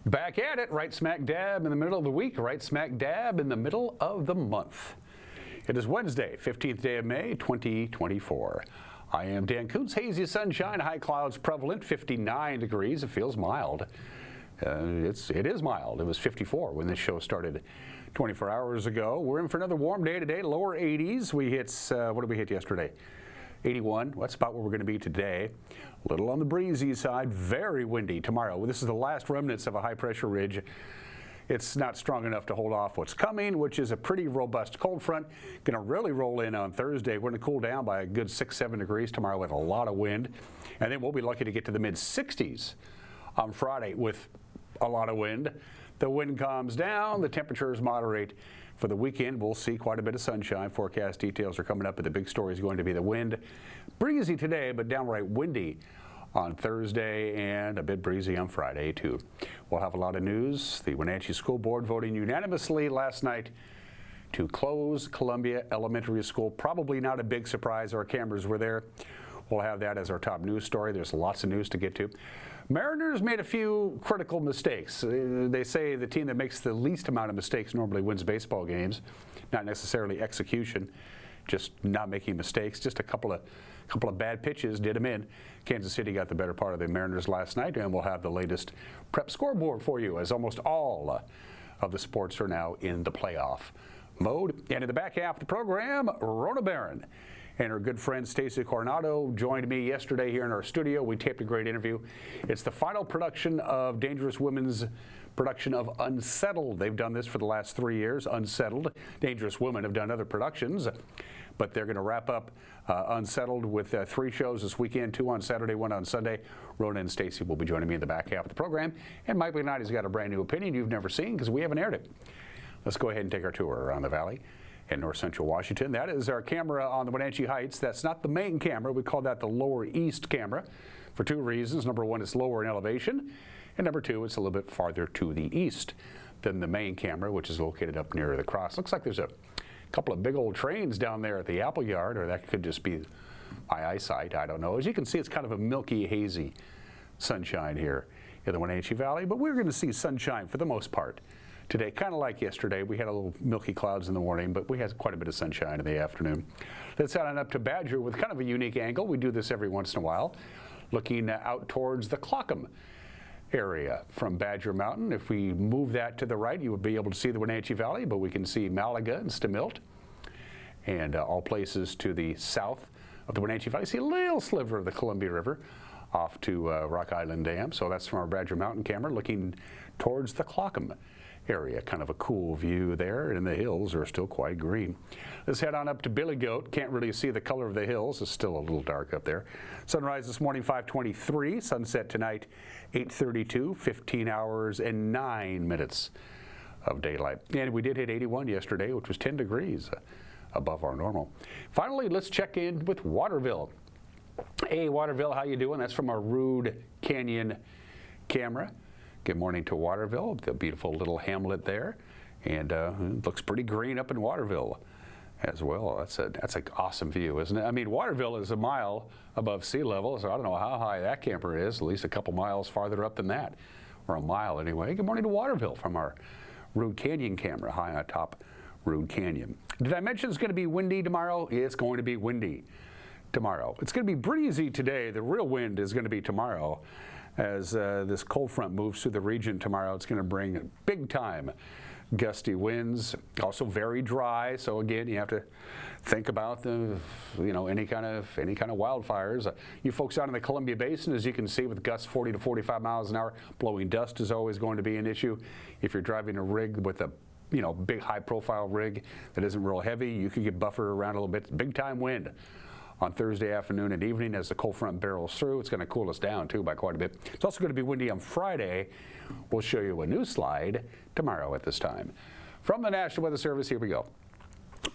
Back at it, right smack dab in the middle of the week, right smack dab in the middle of the month. It is Wednesday, 15th day of May, 2024. I am Dan Kuntz. Hazy sunshine, high clouds prevalent, 59 degrees. It feels mild. It is mild. It was 54 when this show started 24 hours ago. We're in for another warm day today, lower 80s. We hit, what did we hit yesterday? 81. That's about where we're going to be today. A little on the breezy side, very windy tomorrow. This is the last remnants of a high pressure ridge. It's not strong enough to hold off what's coming, which is a pretty robust cold front. Going to really roll in on Thursday. We're going to cool down by a good 6-7 degrees tomorrow with a lot of wind. And then we'll be lucky to get to the mid-60s on Friday with a lot of wind. The wind calms down, the temperatures moderate. For the weekend, we'll see quite a bit of sunshine. Forecast details are coming up, but the big story is going to be the wind. Breezy today, but downright windy on Thursday and a bit breezy on Friday, too. We'll have a lot of news. The Wenatchee School Board voting unanimously last night to close Columbia Elementary School. Probably not a big surprise. Our cameras were there. We'll have that as our top news story. There's lots of news to get to. Mariners made a few critical mistakes. They say the team that makes the least amount of mistakes normally wins baseball games, not necessarily execution, just not making mistakes. Just a couple of bad pitches did them in. Kansas City got the better part of the Mariners last night, and we'll have the latest prep scoreboard for you as almost all of the sports are now in the playoff mode. And in the back half of the program, Rona Barron and her good friend Stacey Coronado joined me yesterday here in our studio. We taped a great interview. It's the final production of Dangerous Women's production of Unsettled. They've done this for the last 3 years, Unsettled. Dangerous Women have done other productions, but they're going to wrap up Unsettled with 3 shows this weekend, 2 on Saturday, 1 on Sunday. Rona and Stacey will be joining me in the back half of the program. And Mike McKnight's got a brand new opinion you've never seen because we haven't aired it. Let's go ahead and take our tour around the valley in north central Washington. That is our camera on the Wenatchee Heights. That's not the main camera. We call that the lower east camera for 2 reasons. Number 1, it's lower in elevation. And number 2, it's a little bit farther to the east than the main camera, which is located up near the cross. Looks like there's a couple of big old trains down there at the apple yard, or that could just be my eyesight. I don't know. As you can see, it's kind of a milky, hazy sunshine here in the Wenatchee Valley, but we're going to see sunshine for the most part today, kind of like yesterday. We had a little milky clouds in the morning, but we had quite a bit of sunshine in the afternoon. Let's head on up to Badger with kind of a unique angle. We do this every once in a while, looking out towards the Clockham area from Badger Mountain. If we move that to the right, you would be able to see the Wenatchee Valley, but we can see Malaga and Stemilt and all places to the south of the Wenatchee Valley. See a little sliver of the Columbia River off to Rock Island Dam. So that's from our Badger Mountain camera looking towards the Clockham area. Kind of a cool view there, and the hills are still quite green. Let's head on up to Billy Goat. Can't really see the color of the hills. It's still a little dark up there. Sunrise this morning, 5:23. Sunset tonight, 8:32. 15 hours and 9 minutes of daylight. And we did hit 81 yesterday, which was 10 degrees above our normal. Finally, let's check in with Waterville. Hey, Waterville, how you doing? That's from our Rude Canyon camera. Good morning to Waterville, the beautiful little hamlet there, and it looks pretty green up in Waterville as well. That's an awesome view, isn't it? I mean, Waterville is a mile above sea level, so I don't know how high that camper is, at least a couple miles farther up than that, or a mile anyway. Good morning to Waterville from our Rude Canyon camera, high on top Rude Canyon. Did I mention it's going to be windy tomorrow? It's going to be windy tomorrow. It's going to be breezy today. The real wind is going to be tomorrow. As this cold front moves through the region tomorrow, it's going to bring big time gusty winds. Also very dry, so again, you have to think about the, any kind of wildfires. You folks out in the Columbia Basin, as you can see, with gusts 40 to 45 miles an hour, blowing dust is always going to be an issue. If you're driving a rig with a big high-profile rig that isn't real heavy, you could get buffered around a little bit. Big time wind on Thursday afternoon and evening as the cold front barrels through. It's going to cool us down, too, by quite a bit. It's also going to be windy on Friday. We'll show you a new slide tomorrow at this time. From the National Weather Service, here we go.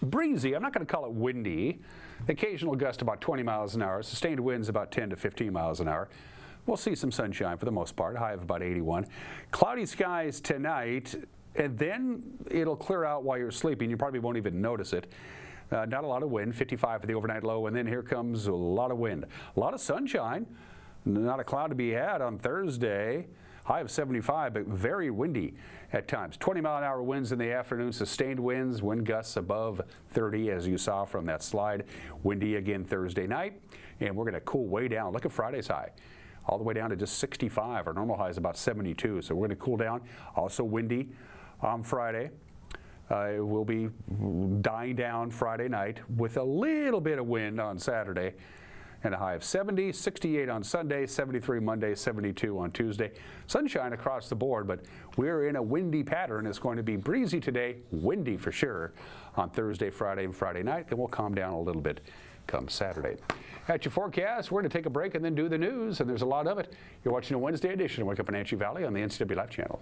Breezy. I'm not going to call it windy. Occasional gust about 20 miles an hour. Sustained winds about 10 to 15 miles an hour. We'll see some sunshine for the most part, high of about 81. Cloudy skies tonight, and then it'll clear out while you're sleeping. You probably won't even notice it. Not a lot of wind, 55 for the overnight low, and then here comes a lot of wind. A lot of sunshine, not a cloud to be had on Thursday. High of 75, but very windy at times. 20-mile-an-hour winds in the afternoon, sustained winds, wind gusts above 30, as you saw from that slide. Windy again Thursday night, and we're going to cool way down. Look at Friday's high, all the way down to just 65. Our normal high is about 72, so we're going to cool down. Also windy on Friday. It will be dying down Friday night with a little bit of wind on Saturday. And a high of 70, 68 on Sunday, 73 Monday, 72 on Tuesday. Sunshine across the board, but we're in a windy pattern. It's going to be breezy today, windy for sure on Thursday, Friday, and Friday night. Then we'll calm down a little bit come Saturday. At your forecast, we're going to take a break and then do the news, and there's a lot of it. You're watching a Wednesday edition of Wake Up Wenatchee Valley on the NCW Life channel.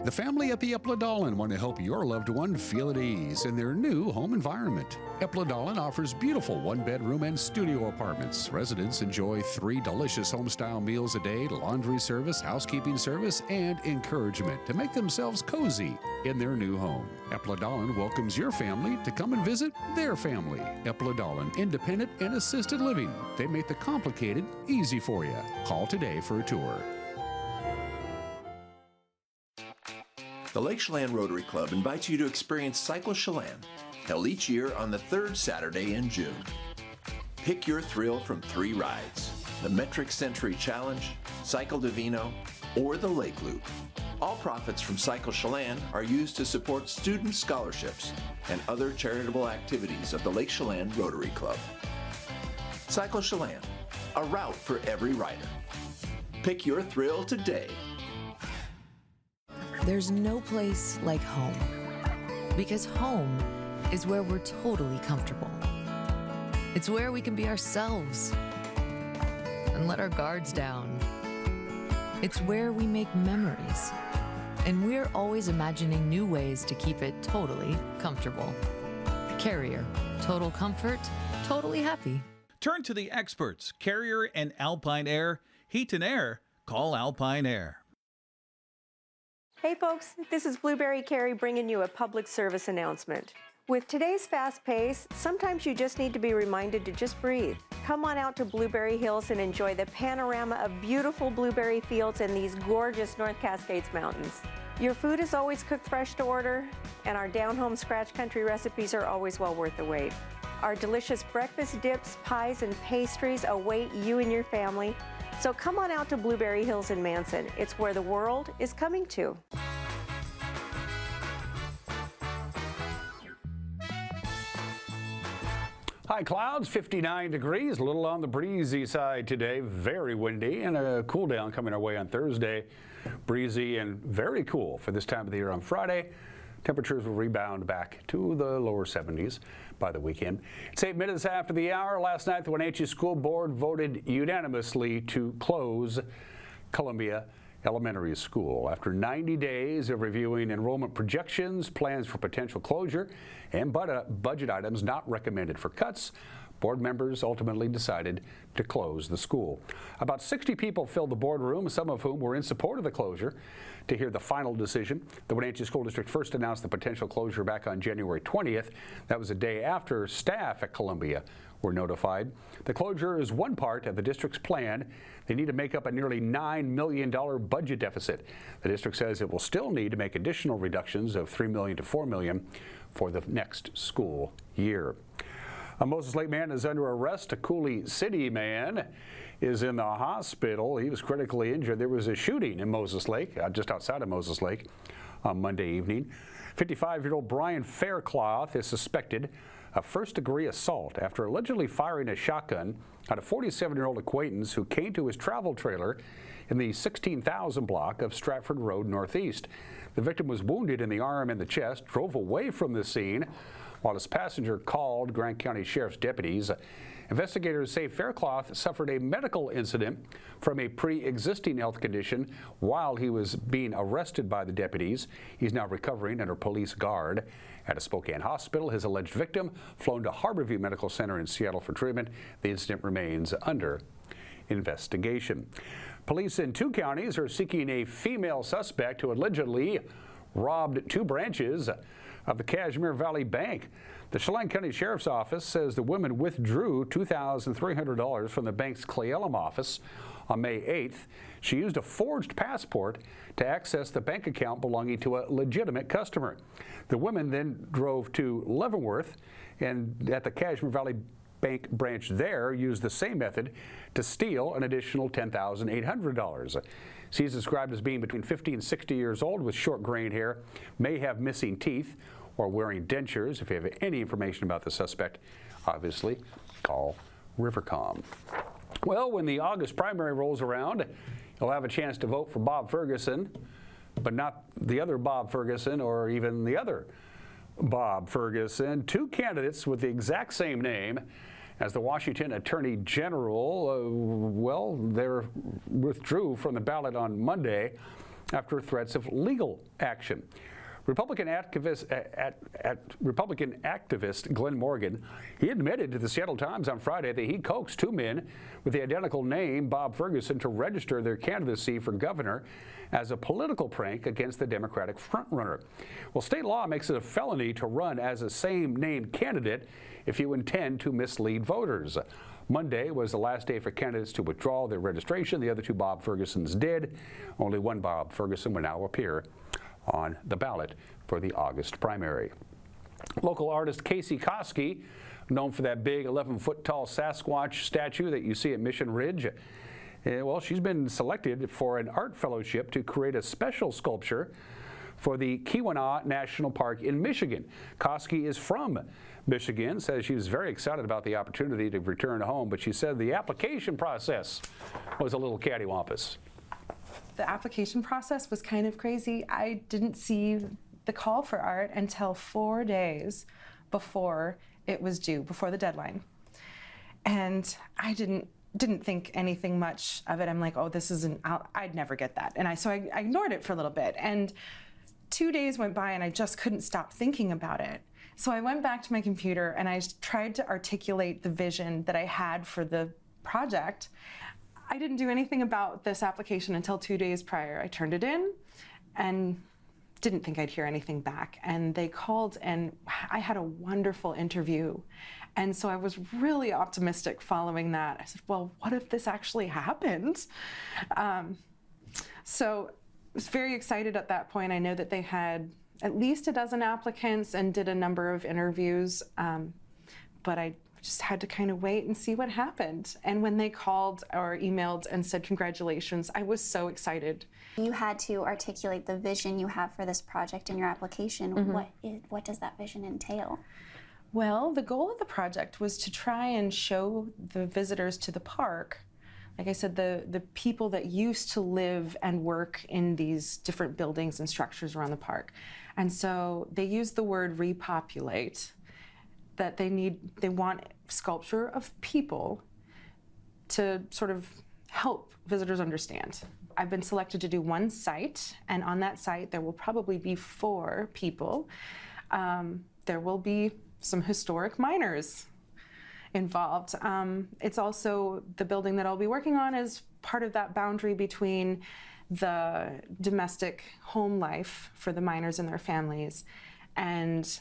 The family at the Epladolin want to help your loved one feel at ease in their new home environment. Epladolin offers beautiful one-bedroom and studio apartments. Residents enjoy 3 delicious home-style meals a day, laundry service, housekeeping service, and encouragement to make themselves cozy in their new home. Epladolin welcomes your family to come and visit their family. Epladolin, independent and assisted living. They make the complicated easy for you. Call today for a tour. The Lake Chelan Rotary Club invites you to experience Cycle Chelan, held each year on the 3rd Saturday in June. Pick your thrill from 3 rides: the Metric Century Challenge, Cycle Divino, or the Lake Loop. All profits from Cycle Chelan are used to support student scholarships and other charitable activities of the Lake Chelan Rotary Club. Cycle Chelan, a route for every rider. Pick your thrill today. There's no place like home, because home is where we're totally comfortable. It's where we can be ourselves and let our guards down. It's where we make memories, and we're always imagining new ways to keep it totally comfortable. Carrier, total comfort, totally happy. Turn to the experts, Carrier and Alpine Air. Heat and air, call Alpine Air. Hey folks, this is Blueberry Carey bringing you a public service announcement. With today's fast pace, sometimes you just need to be reminded to just breathe. Come on out to Blueberry Hills and enjoy the panorama of beautiful blueberry fields and these gorgeous North Cascades mountains. Your food is always cooked fresh to order, and our down-home scratch country recipes are always well worth the wait. Our delicious breakfast dips, pies, and pastries await you and your family. So come on out to Blueberry Hills in Manson. It's where the world is coming to. High clouds, 59 degrees, a little on the breezy side today, very windy, and a cool down coming our way on Thursday. Breezy and very cool for this time of the year on Friday. Temperatures will rebound back to the lower 70s by the weekend. It's 8 minutes after the hour. Last night, the Wenatchee School Board voted unanimously to close Columbia Elementary School. After 90 days of reviewing enrollment projections, plans for potential closure, and budget items not recommended for cuts, board members ultimately decided to close the school. About 60 people filled the boardroom, some of whom were in support of the closure. To hear the final decision, the Wenatchee School District first announced the potential closure back on January 20th. That was a day after staff at Columbia were notified. The closure is one part of the district's plan. They need to make up a nearly $9 million budget deficit. The district says it will still need to make additional reductions of $3 million to $4 million for the next school year. A Moses Lake man is under arrest. A Coulee City man is in the hospital. He was critically injured. There was a shooting in Moses Lake, just outside of Moses Lake, on Monday evening. 55-year-old Brian Faircloth is suspected of first-degree assault after allegedly firing a shotgun at a 47-year-old acquaintance who came to his travel trailer in the 16,000 block of Stratford Road Northeast. The victim was wounded in the arm and the chest, drove away from the scene, while his passenger called Grant County Sheriff's deputies. Investigators say Faircloth suffered a medical incident from a pre-existing health condition while he was being arrested by the deputies. He's now recovering under police guard at a Spokane hospital. His alleged victim flown to Harborview Medical Center in Seattle for treatment. The incident remains under investigation. Police in 2 counties are seeking a female suspect who allegedly robbed 2 branches of the Kashmir Valley Bank. The Chelan County Sheriff's Office says the woman withdrew $2,300 from the bank's Cle Elum office on May 8th. She used a forged passport to access the bank account belonging to a legitimate customer. The woman then drove to Leavenworth and at the Kashmir Valley Bank branch there used the same method to steal an additional $10,800. She's described as being between 50 and 60 years old with short grain hair, may have missing teeth or wearing dentures. If you have any information about the suspect, obviously call Rivercom. Well, when the August primary rolls around, you'll have a chance to vote for Bob Ferguson, but not the other Bob Ferguson or even the other Bob Ferguson. Two candidates with the exact same name as the Washington Attorney General, they withdrew from the ballot on Monday after threats of legal action. Republican activist Glenn Morgan, he admitted to the Seattle Times on Friday that he coaxed two men with the identical name, Bob Ferguson, to register their candidacy for governor as a political prank against the Democratic frontrunner. Well, state law makes it a felony to run as a same-name candidate if you intend to mislead voters. Monday was the last day for candidates to withdraw their registration. The other two Bob Fergusons did. Only one Bob Ferguson will now appear on the ballot for the August primary. Local artist Casey Koski, known for that big 11-foot tall Sasquatch statue that you see at Mission Ridge, well, she's been selected for an art fellowship to create a special sculpture for the Keweenaw National Park in Michigan. Koski is from Michigan, says she was very excited about the opportunity to return home, but she said the application process was a little cattywampus. The application process was kind of crazy. I didn't see the call for art until 4 days before it was due, before the deadline. And I didn't think anything much of it. I'm like, oh, this isn't, I'd never get that. And so I ignored it for a little bit. And 2 days went by and I just couldn't stop thinking about it. So I went back to my computer and I tried to articulate the vision that I had for the project. I didn't do anything about this application until 2 days prior. I turned it in and didn't think I'd hear anything back. And they called and I had a wonderful interview. And so I was really optimistic following that. I said, well, what if this actually happened? So I was very excited at that point. I know that they had at least a dozen applicants and did a number of interviews, but I just had to kind of wait and see what happened. And when they called or emailed and said congratulations, I was so excited. You had to articulate the vision you have for this project in your application. Mm-hmm. What does that vision entail? Well, the goal of the project was to try and show the visitors to the park, like I said, the people that used to live and work in these different buildings and structures around the park. And so they used the word repopulate, that they want sculpture of people to sort of help visitors understand. I've been selected to do one site, and on that site there will probably be 4 people. There will be some historic miners involved. It's also the building that I'll be working on is part of that boundary between the domestic home life for the miners and their families and,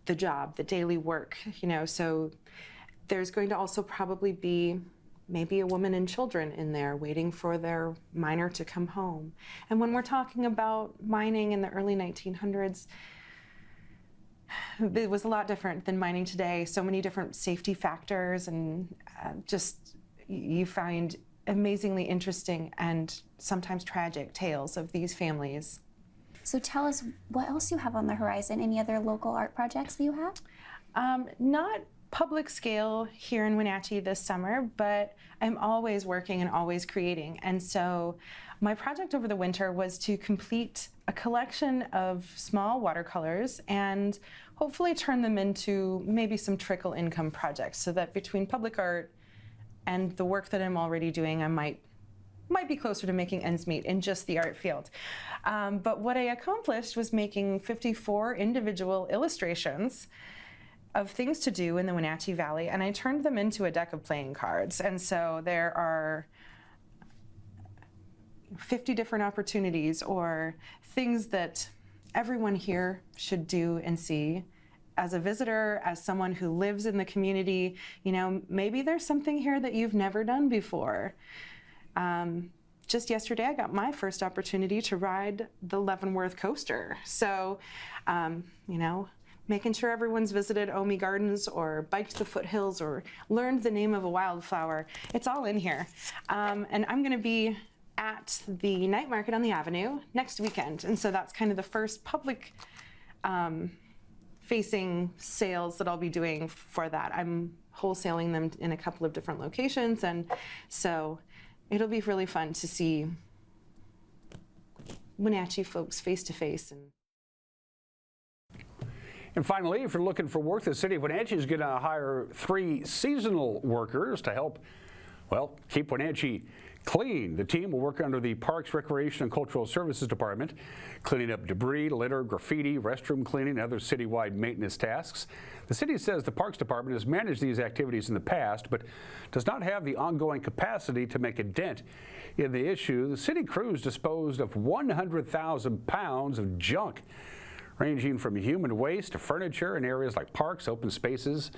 the job, the daily work, so there's going to also probably be maybe a woman and children in there waiting for their miner to come home. And when we're talking about mining in the early 1900s, it was a lot different than mining today. So many different safety factors, and you find amazingly interesting and sometimes tragic tales of these families. So tell us what else you have on the horizon. Any other local art projects that you have? Not public scale here in Wenatchee this summer, but I'm always working and always creating. And so my project over the winter was to complete a collection of small watercolors and hopefully turn them into maybe some trickle income projects, so that between public art and the work that I'm already doing, I might be closer to making ends meet in just the art field. But what I accomplished was making 54 individual illustrations of things to do in the Wenatchee Valley, and I turned them into a deck of playing cards. And so there are 50 different opportunities or things that everyone here should do and see. As a visitor, as someone who lives in the community, you know, maybe there's something here that you've never done before. Just yesterday, I got my first opportunity to ride the Leavenworth coaster. So, you know, making sure everyone's visited Omi Gardens or biked the foothills or learned the name of a wildflower. It's all in here. And I'm gonna be at the night market on the Avenue next weekend. And so that's kind of the first public facing sales that I'll be doing for that. I'm wholesaling them in a couple of different locations. And so it'll be really fun to see Wenatchee folks face to face. And finally, if you're looking for work, the city of Wenatchee is going to hire 3 seasonal workers to help, well, keep Wenatchee clean. The team will work under the Parks, Recreation, and Cultural Services Department, cleaning up debris, litter, graffiti, restroom cleaning, and other citywide maintenance tasks. The city says the Parks Department has managed these activities in the past, but does not have the ongoing capacity to make a dent in the issue. The city crews disposed of 100,000 pounds of junk, ranging from human waste to furniture in areas like parks, open spaces,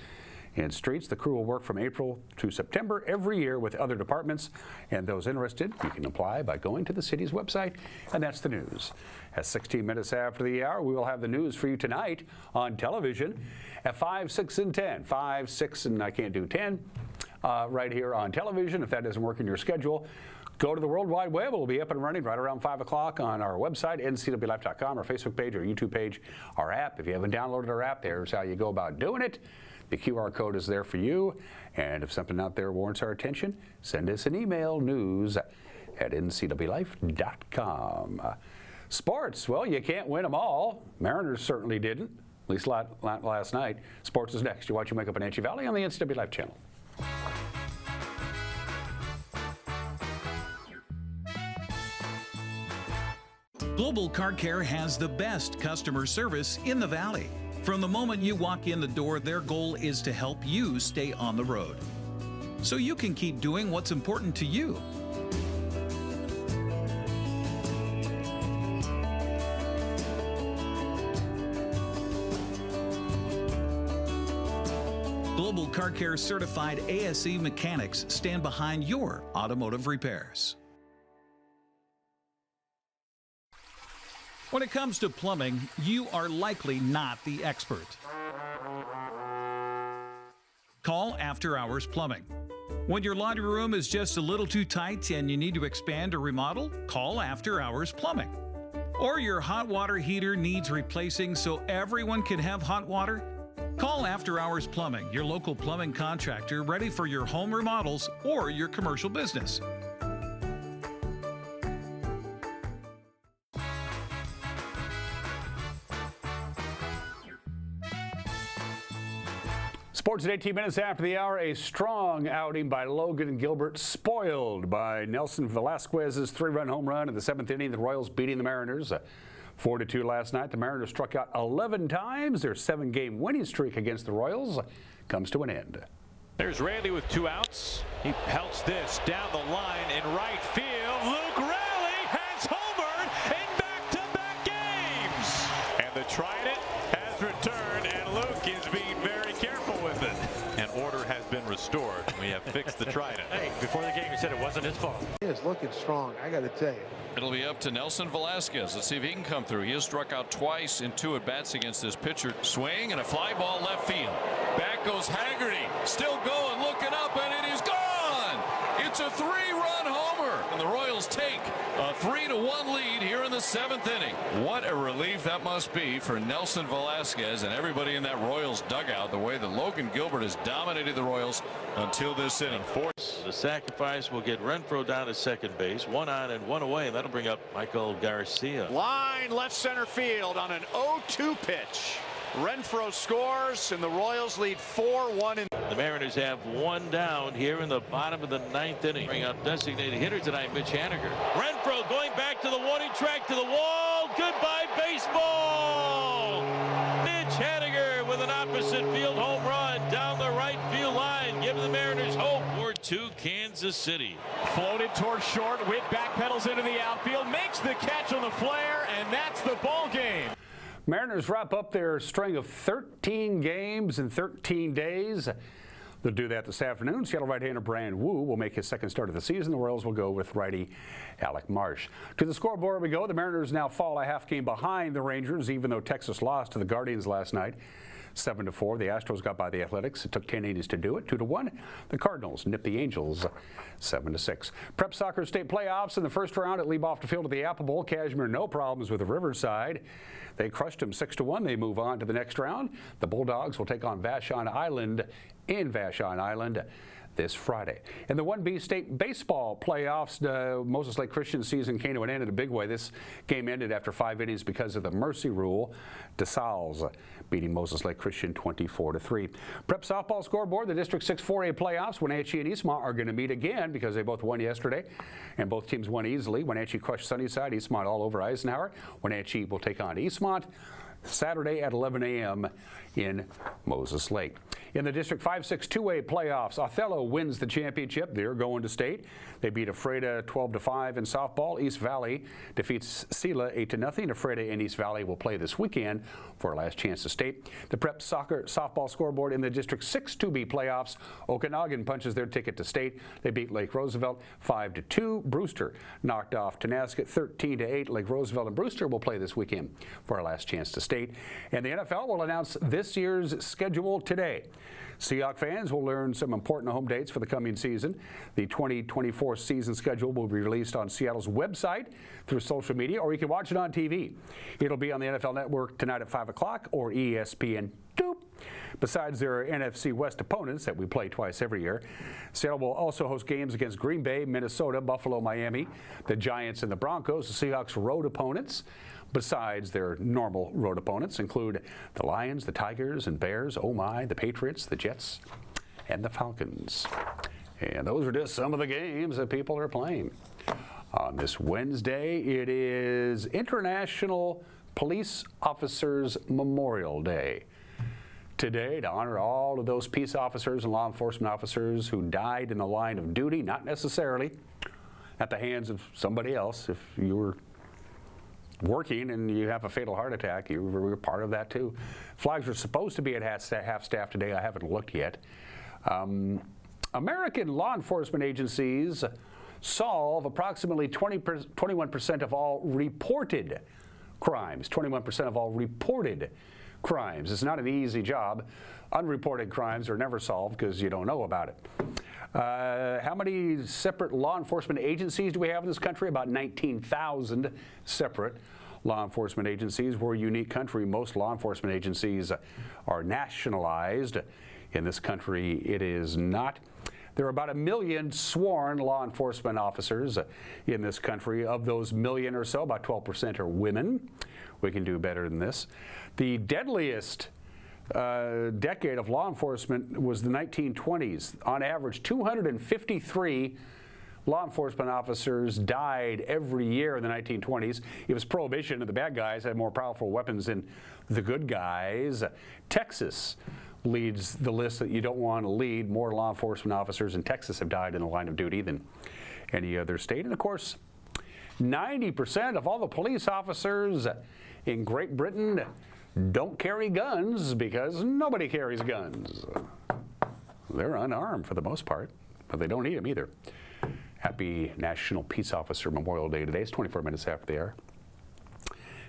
and streets. The crew will work from April to September every year with other departments, and those interested, you can apply by going to the city's website. And that's the news. At 16 minutes after the hour, we will have the news for you tonight on television at 5, 6, and 10. 5, 6, and I can't do 10 right here on television. If that doesn't work in your schedule, go to the World Wide Web. It'll be up and running right around 5 o'clock on our website, ncwlife.com, our Facebook page, our YouTube page, our app. If you haven't downloaded our app, there's how you go about doing it. The QR code is there for you. And if something out there warrants our attention, send us an email, news@ncwlife.com. Sports, well, you can't win them all. Mariners certainly didn't, at least last night. Sports is next. You're watching Wake Up Wenatchee Valley on the NCW Life channel. Global Car Care has the best customer service in the Valley. From the moment you walk in the door, their goal is to help you stay on the road, so you can keep doing what's important to you. Global Car Care certified ASE mechanics stand behind your automotive repairs. When it comes to plumbing, you are likely not the expert. Call After Hours Plumbing. When your laundry room is just a little too tight and you need to expand or remodel, call After Hours Plumbing. Or your hot water heater needs replacing so everyone can have hot water? Call After Hours Plumbing, your local plumbing contractor ready for your home remodels or your commercial business. Sports at 18 minutes after the hour. A strong outing by Logan Gilbert, spoiled by Nelson Velasquez's 3-run home run in the 7th inning. The Royals beating the Mariners 4-2 last night. The Mariners struck out 11 times. Their 7-game winning streak against the Royals comes to an end. There's Randy with 2 outs. He pelts this down the line in right field. Luke Raleigh has homered in back-to-back games. And the Trident has returned, and Luke is being very careful with it. And order has been restored. We have fixed the Trident. Hey, before the game, he said it wasn't his fault. He is looking strong, I got to tell you. It'll be up to Nelson Velasquez. Let's see if he can come through. He has struck out twice in 2 at-bats against this pitcher. Swing and a fly ball left field. Back goes Haggerty. Still going, looking up, and it is gone. It's a 3-run homer. And the Royals take a 3-1 lead here in the 7th inning. What a relief that must be for Nelson Velasquez and everybody in that Royals dugout, the way that Logan Gilbert has dominated the Royals until this inning. The sacrifice will get Renfroe down to second base. 1 on and 1 away, and that'll bring up Michael Garcia. Line left center field on an 0-2 pitch. Renfroe scores, and the Royals lead 4-1. The Mariners have 1 down here in the bottom of the 9th inning. Bring out designated hitter tonight, Mitch Haniger. Renfroe going back to the warning track, to the wall. Goodbye, baseball. Mitch Haniger with an opposite field home run down the right field line, giving the Mariners hope. 4-2 Kansas City. Floated towards short. Witt backpedals into the outfield, makes the catch on the flare, and that's the ball game. Mariners wrap up their string of 13 games in 13 days. They'll do that this afternoon. Seattle right-hander Brand Wu will make his second start of the season. The Royals will go with righty Alec Marsh. To the scoreboard we go. The Mariners now fall a half game behind the Rangers, even though Texas lost to the Guardians last night. 7-4. The Astros got by the Athletics. It took 10 innings to do it. 2-1. The Cardinals nipped the Angels 7-6. Prep Soccer State playoffs in the first round at Leib-Off Field at the Apple Bowl. Cashmere no problems with the Riverside. They crushed them 6-1. They move on to the next round. The Bulldogs will take on Vashon Island in Vashon Island this Friday. In the 1B state baseball playoffs, Moses Lake Christian season came to an end in a big way. This game ended after 5 innings because of the mercy rule. DeSalles beating Moses Lake Christian 24-3. Prep softball scoreboard, the District 6 4A playoffs. Wenatchee and Eastmont are going to meet again because they both won yesterday, and both teams won easily. Wenatchee crushed Sunnyside, Eastmont all over Eisenhower. Wenatchee will take on Eastmont Saturday at 11 a.m. in Moses Lake. In the District 5-6 2A playoffs, Othello wins the championship. They're going to state. They beat Ephrata 12-5 in softball. East Valley defeats Sela 8-0. Ephrata and East Valley will play this weekend for a last chance to state. The Prep Soccer softball scoreboard in the District 6 2B playoffs, Okanagan punches their ticket to state. They beat Lake Roosevelt 5-2. Brewster knocked off Tonasket 13-8. Lake Roosevelt and Brewster will play this weekend for a last chance to state. And the NFL will announce this year's schedule today. Seahawks fans will learn some important home dates for the coming season. The 2024 season schedule will be released on Seattle's website through social media, or you can watch it on TV. It'll be on the NFL Network tonight at 5 o'clock or ESPN. Besides their NFC West opponents that we play twice every year, Seattle will also host games against Green Bay, Minnesota, Buffalo, Miami, the Giants, and the Broncos. The Seahawks' road opponents, besides their normal road opponents, include the Lions, the Tigers, and Bears, oh my, the Patriots, the Jets, and the Falcons. And those are just some of the games that people are playing. On this Wednesday, it is International Police Officers Memorial Day. Today, to honor all of those peace officers and law enforcement officers who died in the line of duty, not necessarily at the hands of somebody else. If you were working and you have a fatal heart attack, you were part of that too. Flags are supposed to be at half staff today. I haven't looked yet. American law enforcement agencies solve approximately 21% of all reported crimes. 21% of all reported crimes. It's not an easy job. Unreported crimes are never solved because you don't know about it. How many separate law enforcement agencies do we have in this country? About 19,000 separate law enforcement agencies. We're a unique country. Most law enforcement agencies are nationalized. In this country, it is not. There are about 1 million sworn law enforcement officers in this country. Of those million or so, about 12% are women. We can do better than this. The deadliest decade of law enforcement was the 1920s. On average, 253 law enforcement officers died every year in the 1920s. It was prohibition, and the bad guys had more powerful weapons than the good guys. Texas leads the list that you don't want to lead. More law enforcement officers in Texas have died in the line of duty than any other state. And of course, 90% of all the police officers in Great Britain don't carry guns because nobody carries guns. They're unarmed for the most part, but they don't need them either. Happy National Peace Officer Memorial Day today. It's 24 minutes after the hour.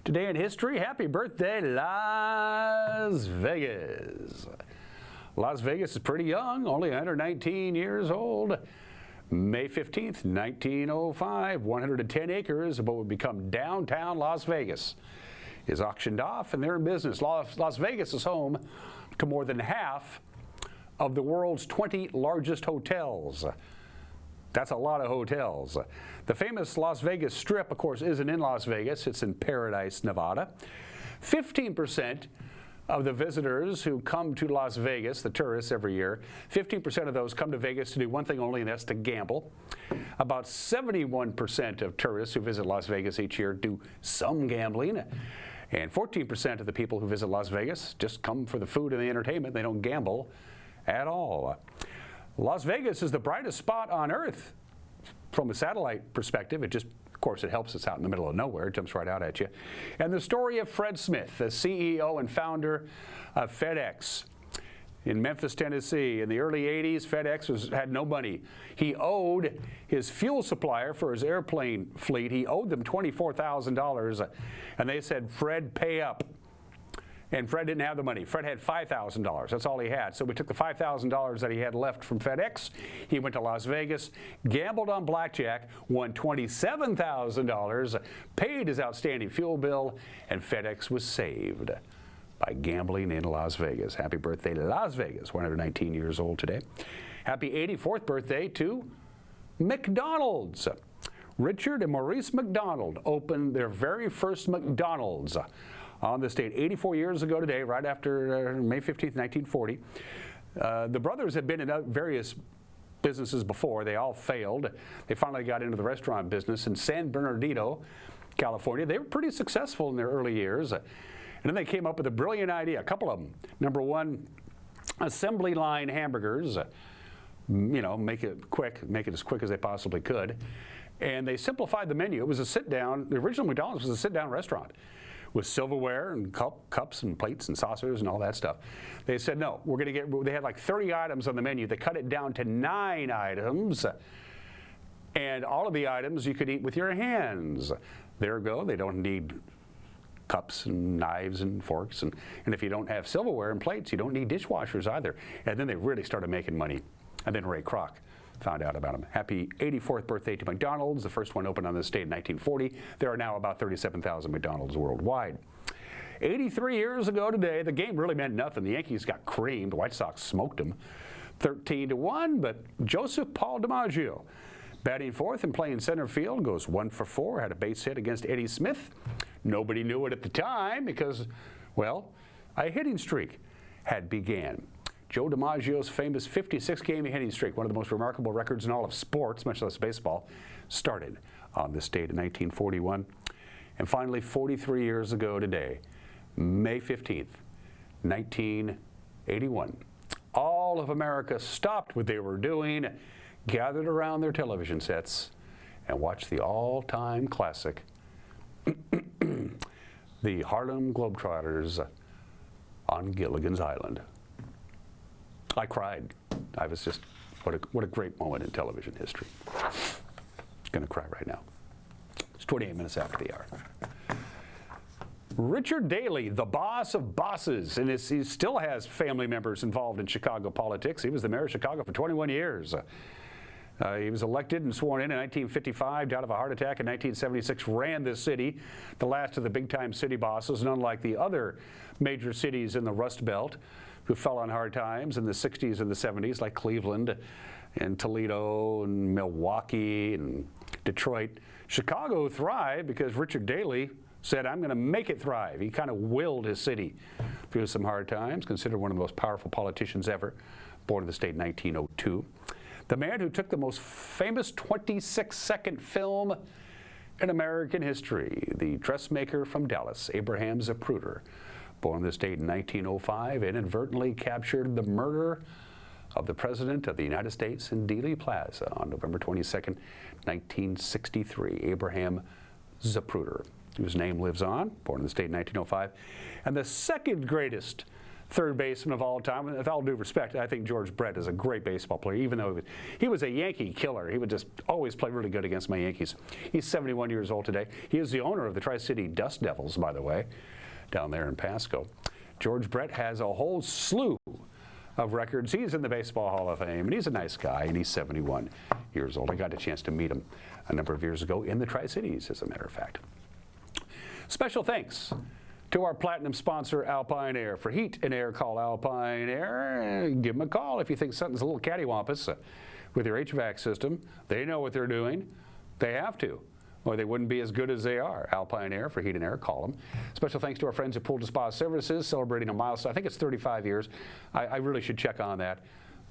Today in history, happy birthday, Las Vegas. Las Vegas is pretty young, only 119 years old. May 15th, 1905, 110 acres of what would become downtown Las Vegas is auctioned off, and they're in business. Las Vegas is home to more than half of the world's 20 largest hotels. That's a lot of hotels. The famous Las Vegas Strip, of course, isn't in Las Vegas. It's in Paradise, Nevada. 15% of the visitors who come to Las Vegas, the tourists every year, 15% of those come to Vegas to do one thing only, and that's to gamble. About 71% of tourists who visit Las Vegas each year do some gambling. And 14% of the people who visit Las Vegas just come for the food and the entertainment. They don't gamble at all. Las Vegas is the brightest spot on Earth from a satellite perspective. It just Of course, it helps us out in the middle of nowhere. It jumps right out at you. And the story of Fred Smith, the CEO and founder of FedEx in Memphis, Tennessee. In the early 80s, FedEx had no money. He owed his fuel supplier for his airplane fleet, he owed them $24,000. And they said, Fred, pay up. And Fred didn't have the money. Fred had $5,000. That's all he had. So we took the $5,000 that he had left from FedEx. He went to Las Vegas, gambled on blackjack, won $27,000, paid his outstanding fuel bill, and FedEx was saved by gambling in Las Vegas. Happy birthday to Las Vegas, 119 years old today. Happy 84th birthday to McDonald's. Richard and Maurice McDonald opened their very first McDonald's on this date 84 years ago today, right after May 15th, 1940. The brothers had been in various businesses before. They all failed. They finally got into the restaurant business in San Bernardino, California. They were pretty successful in their early years. And then they came up with a brilliant idea, a couple of them. Number one, assembly line hamburgers. Make it quick, make it as quick as they possibly could. And they simplified the menu. It was a sit-down. The original McDonald's was a sit-down restaurant with silverware and cups and plates and saucers and all that stuff. They said, no, we're going to they had like 30 items on the menu. They cut it down to 9 items. And all of the items you could eat with your hands. There you go. They don't need cups and knives and forks. And if you don't have silverware and plates, you don't need dishwashers either. And then they really started making money. And then Ray Kroc found out about him. Happy 84th birthday to McDonald's. The first one opened on this date in 1940. There are now about 37,000 McDonald's worldwide. 83 years ago today, the game really meant nothing. The Yankees got creamed. The White Sox smoked them 13-1, but Joseph Paul DiMaggio, batting fourth and playing center field, goes 1 for 4, had a base hit against Eddie Smith. Nobody knew it at the time because, well, a hitting streak had began. Joe DiMaggio's famous 56-game hitting streak, one of the most remarkable records in all of sports, much less baseball, started on this date in 1941. And finally, 43 years ago today, May 15th, 1981, all of America stopped what they were doing, gathered around their television sets, and watched the all-time classic, the Harlem Globetrotters on Gilligan's Island. I cried. I was just, what a great moment in television history. Gonna cry right now. It's 28 minutes after the hour. Richard Daley, the boss of bosses, and he still has family members involved in Chicago politics. He was the mayor of Chicago for 21 years. He was elected and sworn in 1955, died of a heart attack in 1976, ran this city, the last of the big-time city bosses, and unlike the other major cities in the Rust Belt, who fell on hard times in the 60s and the 70s, like Cleveland and Toledo and Milwaukee and Detroit. Chicago thrived because Richard Daley said, I'm going to make it thrive. He kind of willed his city through some hard times, considered one of the most powerful politicians ever, born in the state in 1902. The man who took the most famous 26-second film in American history, the dressmaker from Dallas, Abraham Zapruder, born this date in 1905, inadvertently captured the murder of the President of the United States in Dealey Plaza on November 22nd, 1963, Abraham Zapruder, whose name lives on, born in the state in 1905. And the second greatest third baseman of all time, with all due respect, I think George Brett is a great baseball player, even though he was a Yankee killer. He would just always play really good against my Yankees. He's 71 years old today. He is the owner of the Tri-City Dust Devils, by the way, down there in Pasco. George Brett has a whole slew of records. He's in the Baseball Hall of Fame, and he's a nice guy, and he's 71 years old. I got a chance to meet him a number of years ago in the Tri-Cities, as a matter of fact. Special thanks to our platinum sponsor, Alpine Air. For heat and air, call Alpine Air. Give them a call if you think something's a little cattywampus with your HVAC system. They know what they're doing. They have to, or they wouldn't be as good as they are. Alpine Air, for heat and air, call them. Special thanks to our friends at Pool to Spa Services, celebrating a milestone. I think it's 35 years. I really should check on that.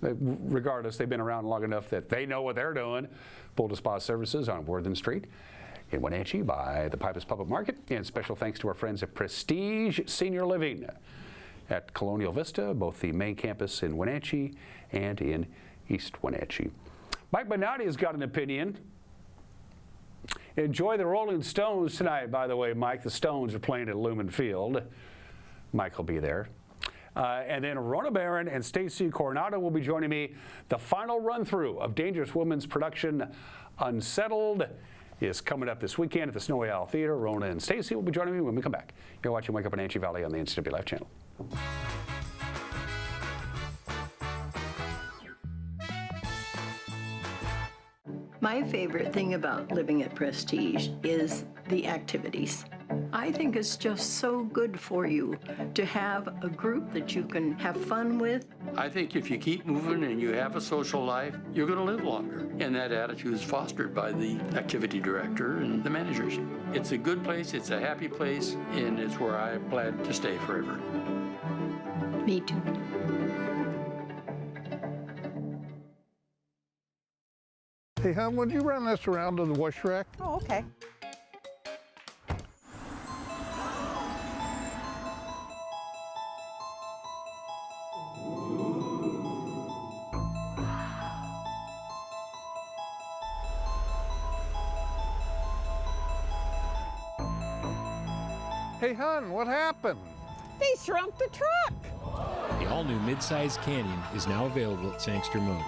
Regardless, they've been around long enough that they know what they're doing. Pool to Spa Services on Worthen Street in Wenatchee by the Pipus Public Market. And special thanks to our friends at Prestige Senior Living at Colonial Vista, both the main campus in Wenatchee and in East Wenatchee. Mike Bonatti has got an opinion. Enjoy the Rolling Stones tonight, by the way, Mike. The Stones are playing at Lumen Field. Mike will be there. And then Rona Barron and Stacey Coronado will be joining me. The final run-through of Dangerous Women's production Unsettled is coming up this weekend at the Snowy Owl Theater. Rona and Stacey will be joining me when we come back. You're watching Wake Up in Wenatchee Valley on the NCW Life channel. My favorite thing about living at Prestige is the activities. I think it's just so good for you to have a group that you can have fun with. I think if you keep moving and you have a social life, you're going to live longer. And that attitude is fostered by the activity director and the managers. It's a good place, it's a happy place, and it's where I plan to stay forever. Me too. Hey, hon, would you run this around to the wash rack? Oh, okay. Hey, hon, what happened? They shrunk the truck. The all-new midsize Canyon is now available at Sangster Motors.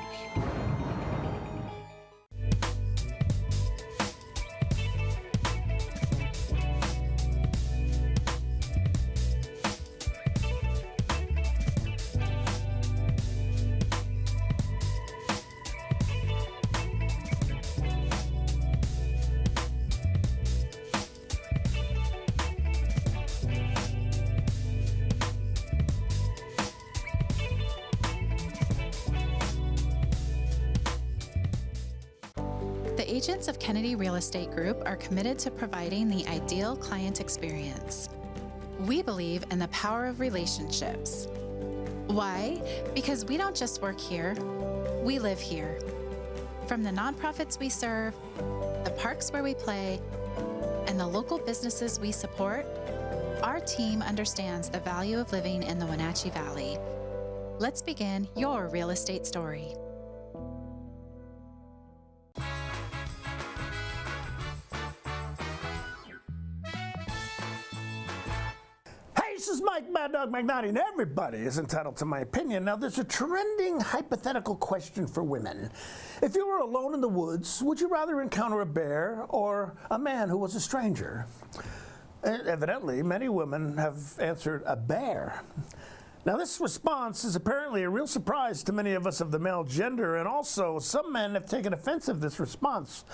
The agents of Kennedy Real Estate Group are committed to providing the ideal client experience. We believe in the power of relationships. Why? Because we don't just work here, we live here. From the nonprofits we serve, the parks where we play, and the local businesses we support, our team understands the value of living in the Wenatchee Valley. Let's begin your real estate story. This is Mike Mad Dog Magnotti, and everybody is entitled to my opinion. Now, there's a trending hypothetical question for women. If you were alone in the woods, would you rather encounter a bear or a man who was a stranger? Evidently, many women have answered a bear. Now, this response is apparently a real surprise to many of us of the male gender, and also some men have taken offense of this response.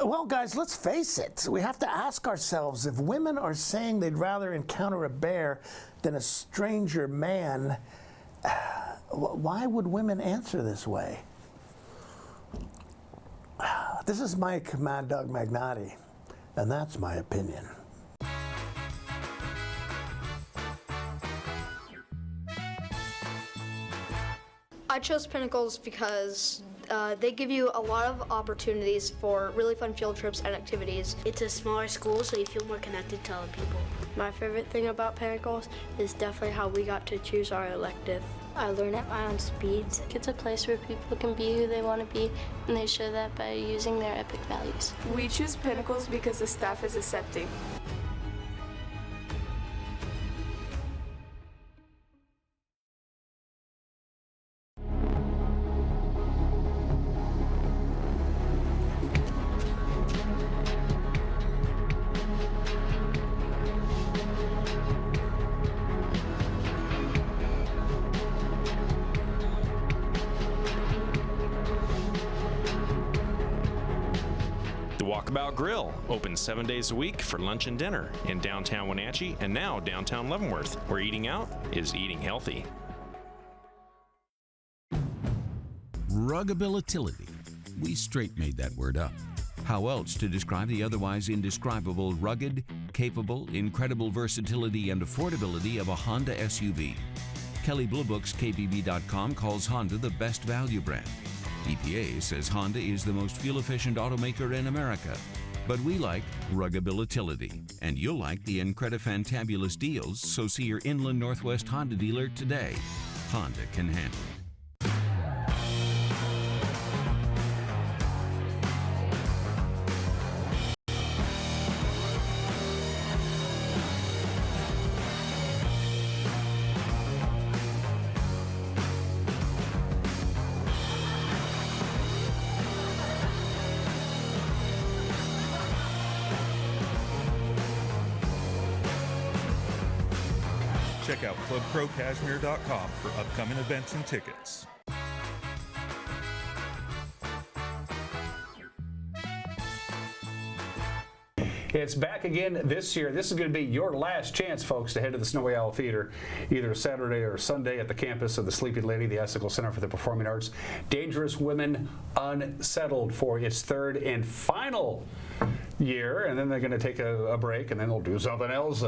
Well, guys, let's face it. We have to ask ourselves, if women are saying they'd rather encounter a bear than a stranger man, why would women answer this way? This is Mike Mad Dog Magnotti, and that's my opinion. I chose Pinnacles because they give you a lot of opportunities for really fun field trips and activities. It's a smaller school, so you feel more connected to other people. My favorite thing about Pinnacles is definitely how we got to choose our elective. I learn at my own speed. It's a place where people can be who they want to be, and they show that by using their epic values. We choose Pinnacles because the staff is accepting. Walkabout Grill, open 7 days a week for lunch and dinner in downtown Wenatchee and now downtown Leavenworth, where eating out is eating healthy. Ruggability. We straight made that word up. How else to describe the otherwise indescribable rugged, capable, incredible versatility and affordability of a Honda SUV? Kelly Blue Book's KBB.com calls Honda the best value brand. EPA says Honda is the most fuel-efficient automaker in America. But we like ruggability, and you'll like the Incredifantabulous deals, so see your Inland Northwest Honda dealer today. Honda can handle it. Check out clubprocashmere.com for upcoming events and tickets. It's back again this year. This is going to be your last chance, folks, to head to the Snowy Owl Theater either Saturday or Sunday at the campus of the Sleeping Lady, the Icicle Center for the Performing Arts. Dangerous Women Unsettled for its third and final year, and then they're going to take a break, and then they'll do something else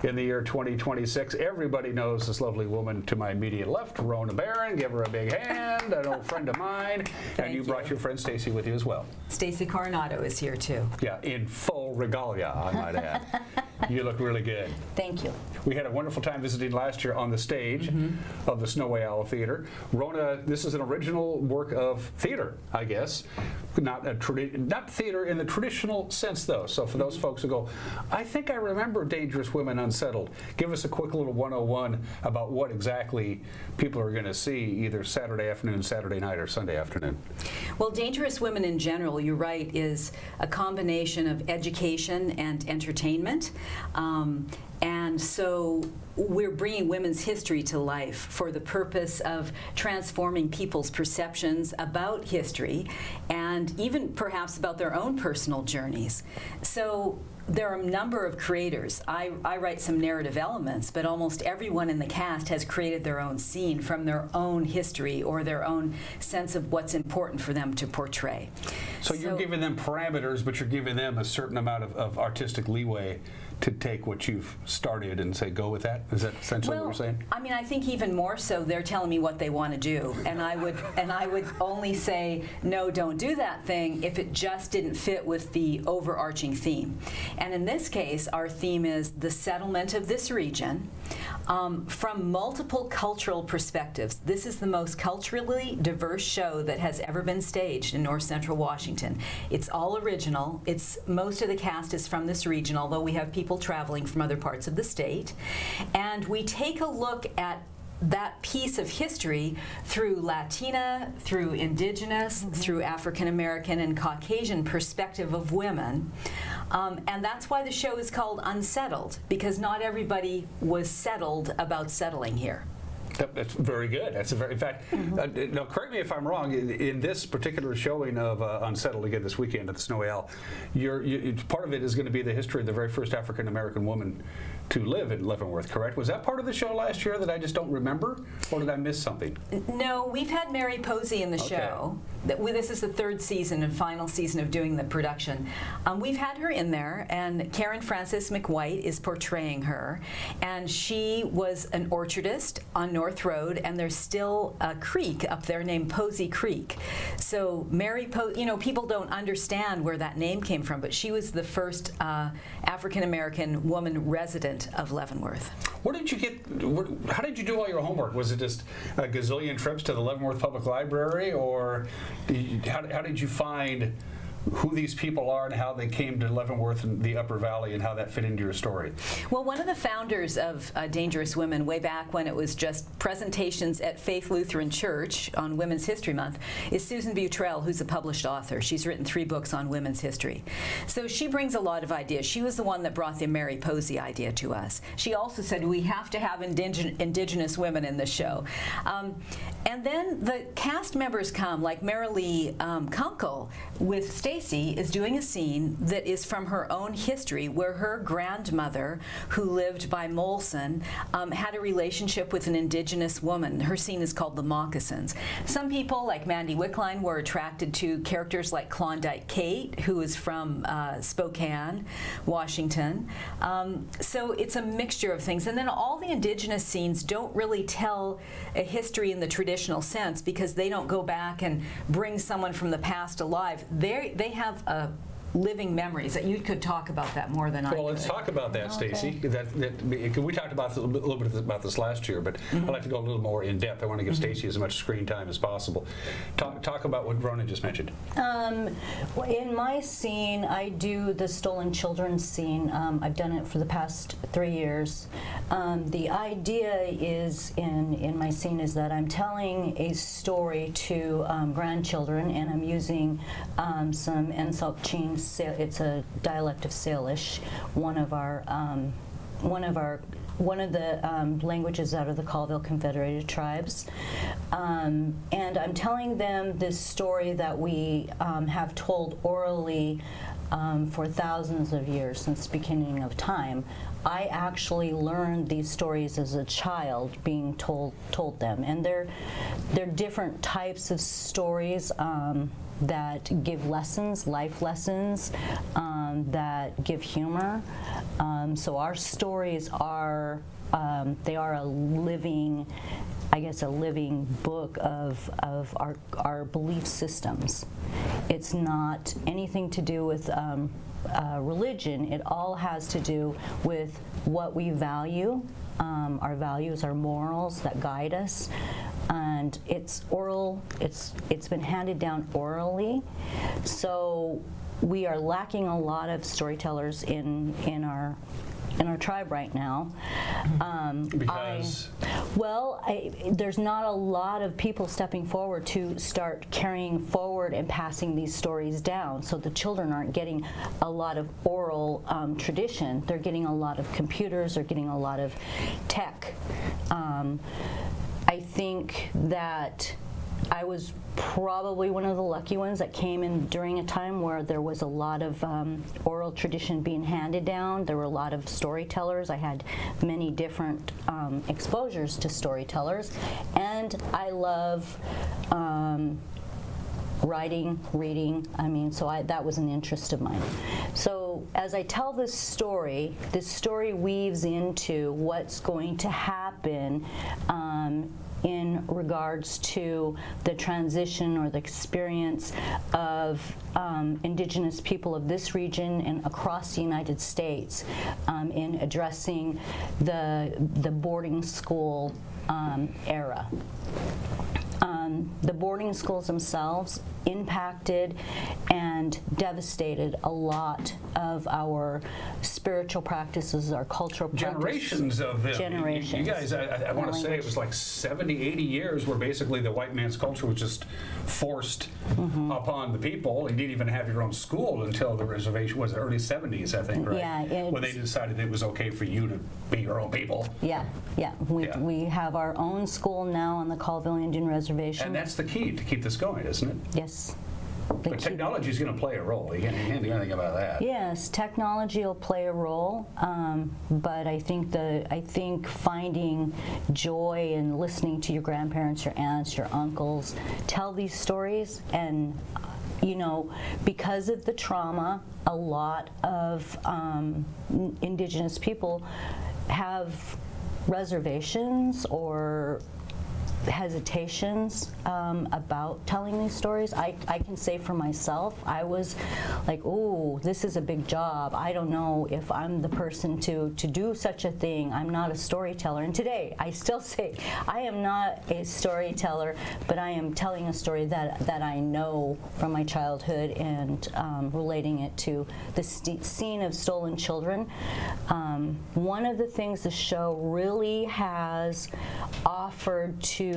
in the year 2026. Everybody knows this lovely woman to my immediate left, Rona Barron. Give her a big hand, an old friend of mine. And you brought your friend Stacy with you as well. Stacy Coronado is here too. Yeah, in full regalia, I might add. You look really good. Thank you. We had a wonderful time visiting last year on the stage of the Snowy Owl Theater. Rona, this is an original work of theater, I guess. Not theater in the traditional sense, though. So for those folks who go, I think I remember Dangerous Women Unsettled, give us a quick little 101 about what exactly people are going to see either Saturday afternoon, Saturday night, or Sunday afternoon. Well, Dangerous Women in general, you're right, is a combination of education and entertainment. And so we're bringing women's history to life for the purpose of transforming people's perceptions about history and even perhaps about their own personal journeys. So there are a number of creators. I write some narrative elements, but almost everyone in the cast has created their own scene from their own history or their own sense of what's important for them to portray. So you're giving them parameters, but you're giving them a certain amount of artistic leeway to take what you've started and say, go with that? Is that essentially what you're saying? I mean, I think even more so, they're telling me what they want to do, and I would only say, no, don't do that thing if it just didn't fit with the overarching theme. And in this case, our theme is the settlement of this region from multiple cultural perspectives. This is the most culturally diverse show that has ever been staged in North Central Washington. It's all original. Most of the cast is from this region, although we have people traveling from other parts of the state. And we take a look at that piece of history through Latina, through Indigenous, through African American and Caucasian perspective of women. And that's why the show is called Unsettled, because not everybody was settled about settling here. That's very good. That's in fact, now correct me if I'm wrong, in this particular showing of Unsettled again this weekend at the Snowy Owl, part of it is going to be the history of the very first African American woman to live in Leavenworth, correct? Was that part of the show last year that I just don't remember, or did I miss something? No, we've had Mary Posey in the show. This is the third season and final season of doing the production. We've had her in there, and Karen Frances McWhite is portraying her, and she was an orchardist on North Road, and there's still a creek up there named Posey Creek. So Mary Posey, people don't understand where that name came from, but she was the first African American woman resident of Leavenworth. Where did you get? How did you do all your homework? Was it just a gazillion trips to the Leavenworth Public Library, or how did you find who these people are and how they came to Leavenworth and the Upper Valley and how that fit into your story? Well, one of the founders of Dangerous Women, way back when it was just presentations at Faith Lutheran Church on Women's History Month, is Susan Butrell, who's a published author. She's written 3 books on women's history. So she brings a lot of ideas. She was the one that brought the Mary Posey idea to us. She also said we have to have indigenous women in the show. And then the cast members come, like Marilee Kunkel with Stacy is doing a scene that is from her own history, where her grandmother, who lived by Molson, had a relationship with an indigenous woman. Her scene is called The Moccasins. Some people, like Mandy Wickline, were attracted to characters like Klondike Kate, who is from Spokane, Washington. So it's a mixture of things. And then all the indigenous scenes don't really tell a history in the traditional sense, because they don't go back and bring someone from the past alive. They have living memories. That you could talk about that more than I could. Well, let's talk about that, Stacy. We talked about a little bit about this last year, but I'd like to go a little more in depth. I want to give Stacy as much screen time as possible. Talk about what Rona just mentioned. In my scene, I do the stolen children scene. I've done it for the past 3 years. The idea is in my scene is that I'm telling a story to grandchildren, and I'm using some Ensopchine. It's a dialect of Salish, one of our languages out of the Colville Confederated Tribes, and I'm telling them this story that we have told orally for thousands of years, since the beginning of time. I actually learned these stories as a child, being told them, and they're different types of stories that give lessons, life lessons, that give humor. So our stories are they are a living, I guess, a living book of our belief systems. It's not anything to do with religion. It all has to do with what we value, our values, our morals that guide us, and it's oral. It's been handed down orally, so we are lacking a lot of storytellers in our tribe right now. Because? There's not a lot of people stepping forward to start carrying forward and passing these stories down. So the children aren't getting a lot of oral tradition. They're getting a lot of computers. They're getting a lot of tech. I think that I was probably one of the lucky ones that came in during a time where there was a lot of oral tradition being handed down. There were a lot of storytellers. I had many different exposures to storytellers, and I love writing, reading. I mean, so that was an interest of mine. So as I tell this story weaves into what's going to happen in regards to the transition or the experience of Indigenous people of this region and across the United States in addressing the boarding school era. The boarding schools themselves impacted and devastated a lot of our spiritual practices, our cultural generations of them. Generations. You guys, I want to say it was like 70, 80 years where basically the white man's culture was just forced upon the people. You didn't even have your own school until the reservation was the early 70s, I think, right? Yeah. When they decided it was okay for you to be your own people. Yeah. We have our own school now on the Colville Indian Reservation. And that's the key to keep this going, isn't it? Yes. But technology is going to play a role. You can't do anything about that. Yes, technology will play a role, but I think finding joy in listening to your grandparents, your aunts, your uncles tell these stories, and because of the trauma, a lot of Indigenous people have reservations or hesitations about telling these stories. I can say for myself, I was like, oh, this is a big job. I don't know if I'm the person to do such a thing. I'm not a storyteller. And today, I still say, I am not a storyteller, but I am telling a story that I know from my childhood and relating it to the scene of stolen children. One of the things the show really has offered to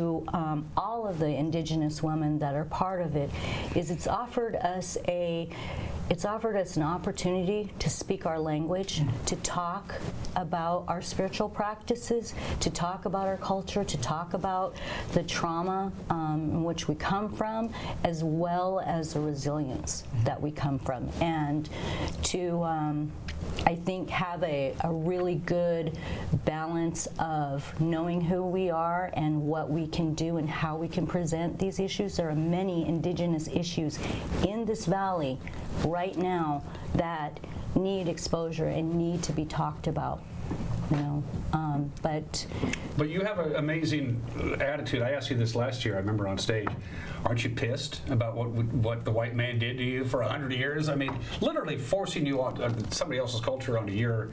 all of the Indigenous women that are part of it is it's offered us an opportunity to speak our language, to talk about our spiritual practices, to talk about our culture, to talk about the trauma in which we come from, as well as the resilience that we come from, and to I think have a really good balance of knowing who we are and what we can do and how we can present these issues. There are many Indigenous issues in this valley right now that need exposure and need to be talked about. But you have an amazing attitude. I asked you this last year, I remember on stage. Aren't you pissed about what the white man did to you for 100 years? I mean, literally forcing you on somebody else's culture onto your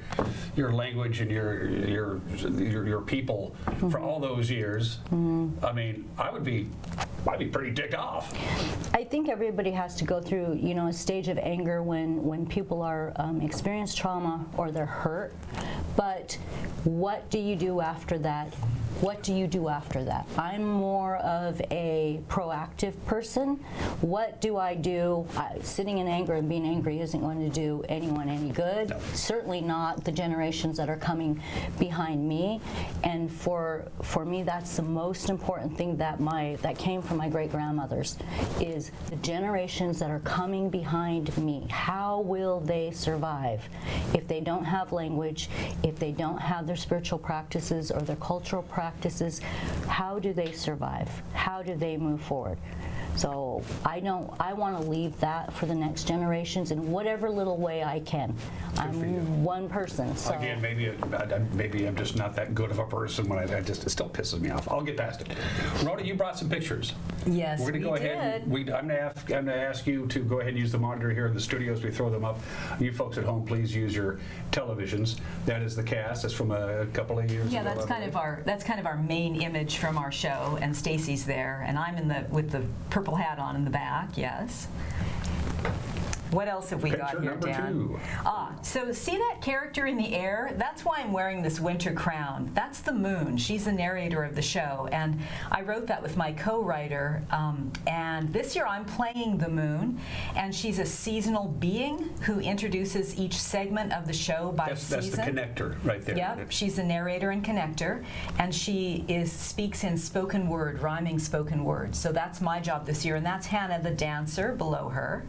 language and your people for all those years. I mean, I'd be pretty ticked off. I think everybody has to go through, a stage of anger when people are experience trauma or they're hurt. But what do you do after that? What do you do after that? I'm more of a proactive person. What do I do? Sitting in anger and being angry isn't going to do anyone any good. No. Certainly not the generations that are coming behind me. And for me, that's the most important thing that came from my great-grandmothers, is the generations that are coming behind me. How will they survive if they don't have language, if they don't have their spiritual practices or their cultural practices? How do they survive? How do they move forward? So I want to leave that for the next generations in whatever little way I can. I'm one person. So. Again, maybe I'm just not that good of a person when it still pisses me off. I'll get past it. Rhoda, you brought some pictures. Yes, we're going to go ahead. I'm going to ask you to go ahead and use the monitor here in the studio as we throw them up. You folks at home, please use your televisions. That is the cast. That's from a couple of years ago. Yeah, that's kind of our main image from our show, and Stacy's there, and I'm with the purple hat on in the back. Yes. What else have we got here, Dan? So see that character in the air? That's why I'm wearing this winter crown. That's the moon. She's the narrator of the show, and I wrote that with my co-writer. And this year I'm playing the moon, and she's a seasonal being who introduces each segment of the show by season. That's the connector right there. Yep, she's the narrator and connector, and she speaks in spoken word, rhyming spoken word. So that's my job this year, and that's Hannah the dancer below her.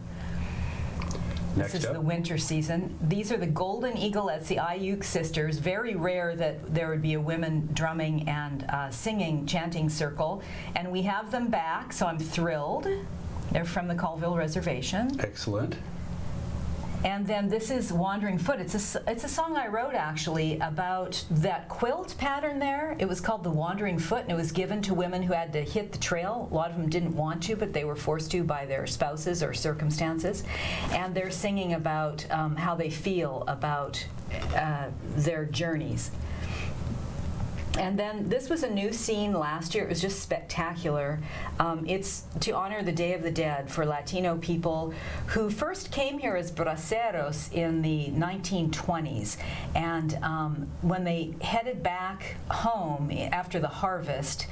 This is the winter season. These are the Golden Eaglettes, the Ayuk sisters. Very rare that there would be a women drumming and singing, chanting circle. And we have them back, so I'm thrilled. They're from the Colville Reservation. Excellent. And then this is Wandering Foot. It's a song I wrote, actually, about that quilt pattern there. It was called The Wandering Foot, and it was given to women who had to hit the trail. A lot of them didn't want to, but they were forced to by their spouses or circumstances. And they're singing about how they feel about their journeys. And then this was a new scene last year. It was just spectacular. It's to honor the Day of the Dead for Latino people who first came here as braceros in the 1920s. And when they headed back home after the harvest,